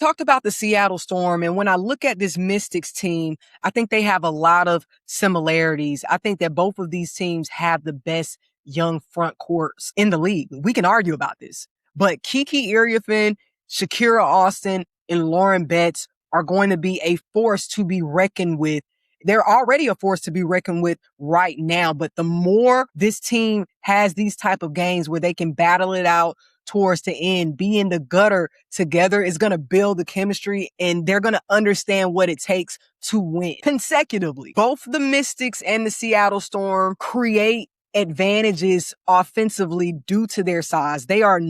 talked about the Seattle Storm, and when I look at this Mystics team, I think they have a lot of similarities. I think that both of these teams have the best young front courts in the league. We can argue about this, but Kiki Iriafen, Shakira Austin, and Lauren Betts are going to be a force to be reckoned with. They're already a force to be reckoned with right now, but the more this team has these type of games where they can battle it out towards the end, be in the gutter together, is going to build the chemistry, and they're going to understand what it takes to win consecutively. Both the Mystics and the Seattle Storm create advantages offensively due to their size. They are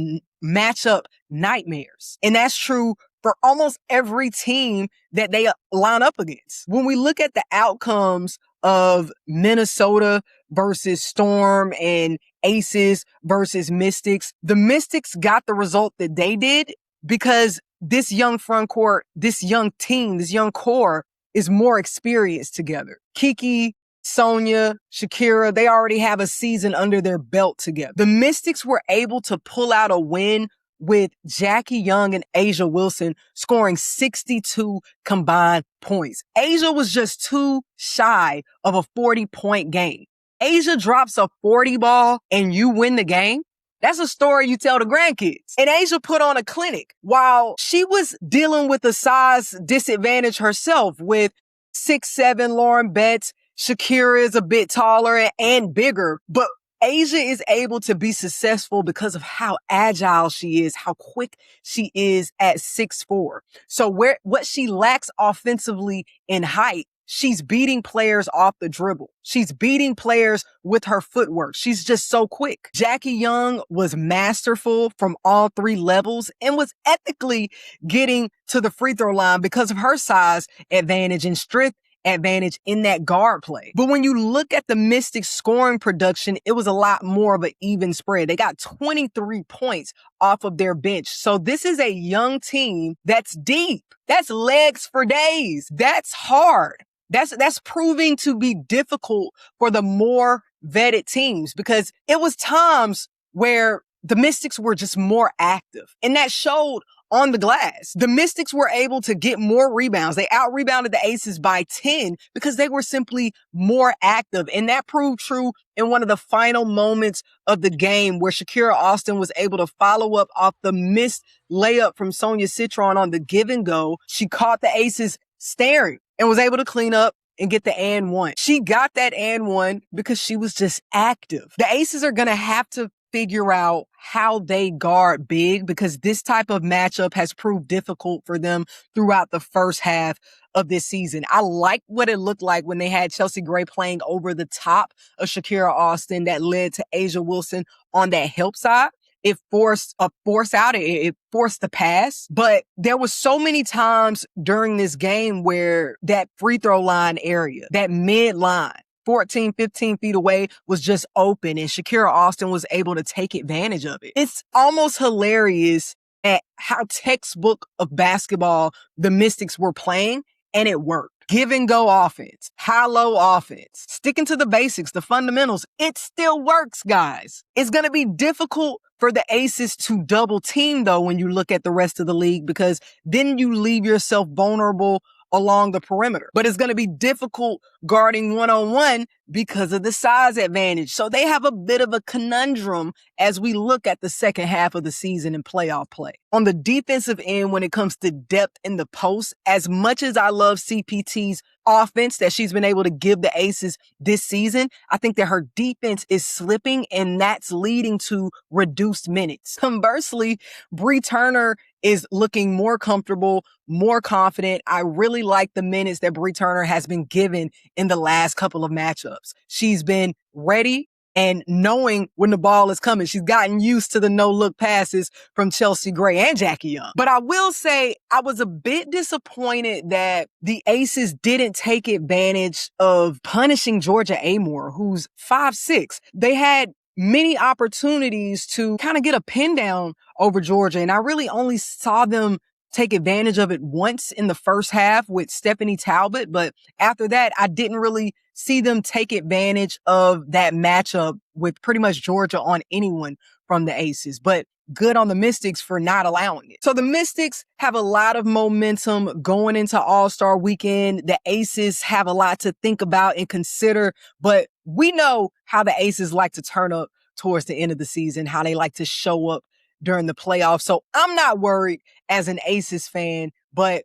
matchup nightmares. And that's true for almost every team that they line up against. When we look at the outcomes of Minnesota versus Storm and Aces versus Mystics, the Mystics got the result that they did because this young front court, this young team, this young core is more experienced together. Kiki, Sonia, Shakira, they already have a season under their belt together. The Mystics were able to pull out a win with Jackie Young and A'ja Wilson scoring 62 combined points. A'ja was just too shy of a 40-point game. A'ja drops a 40 ball and you win the game. That's a story you tell the grandkids. And A'ja put on a clinic while she was dealing with a size disadvantage herself with 6'7" Lauren Betts. Shakira is a bit taller and bigger, but A'ja is able to be successful because of how agile she is, how quick she is at 6'4". So what she lacks offensively in height, she's beating players off the dribble. She's beating players with her footwork. She's just so quick. Jackie Young was masterful from all three levels and was ethically getting to the free throw line because of her size advantage and strength advantage in that guard play. But when you look at the Mystics scoring production, it was a lot more of an even spread. They got 23 points off of their bench. So this is a young team that's deep. That's legs for days. That's hard. That's proving to be difficult for the more vetted teams because it was times where the Mystics were just more active, and that showed on the glass. The Mystics were able to get more rebounds. They out-rebounded the Aces by 10 because they were simply more active. And that proved true in one of the final moments of the game where Shakira Austin was able to follow up off the missed layup from Sonia Citron on the give and go. She caught the Aces staring and was able to clean up and get the and one. She got that and one because she was just active. The Aces are going to have to figure out how they guard big because this type of matchup has proved difficult for them throughout the first half of this season. I like what it looked like when they had Chelsea Gray playing over the top of Shakira Austin that led to A'ja Wilson on that help side. It forced a force out. It forced the pass. But there was so many times during this game where that free throw line area, that mid line, 14, 15 feet away was just open and Shakira Austin was able to take advantage of it. It's almost hilarious at how textbook of basketball the Mystics were playing, and it worked. Give and go offense, high-low offense, sticking to the basics, the fundamentals. It still works, guys. It's going to be difficult for the Aces to double team, though, when you look at the rest of the league, because then you leave yourself vulnerable along the perimeter. But it's going to be difficult guarding one-on-one because of the size advantage. So they have a bit of a conundrum as we look at the second half of the season in playoff play. On the defensive end, when it comes to depth in the post, as much as I love CPT's offense that she's been able to give the Aces this season, I think that her defense is slipping, and that's leading to reduced minutes. Conversely, Bree Turner is looking more comfortable, more confident. I really like the minutes that Bree Turner has been given in the last couple of matchups. She's been ready and knowing when the ball is coming. She's gotten used to the no-look passes from Chelsea Gray and Jackie Young. But I will say I was a bit disappointed that the Aces didn't take advantage of punishing Georgia Amoore, who's 5'6". They had many opportunities to kind of get a pin down over Georgia, and I really only saw them take advantage of it once in the first half with Stephanie Talbot. But after that, I didn't really see them take advantage of that matchup with pretty much Georgia on anyone from the Aces. But good on the Mystics for not allowing it. So the Mystics have a lot of momentum going into All-Star Weekend. The Aces have a lot to think about and consider, but we know how the Aces like to turn up towards the end of the season, how they like to show up during the playoffs. So I'm not worried as an Aces fan, but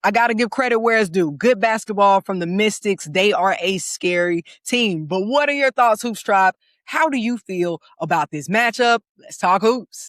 I got to give credit where it's due. Good basketball from the Mystics. They are a scary team. But what are your thoughts, Hoops Tribe? How do you feel about this matchup? Let's talk hoops.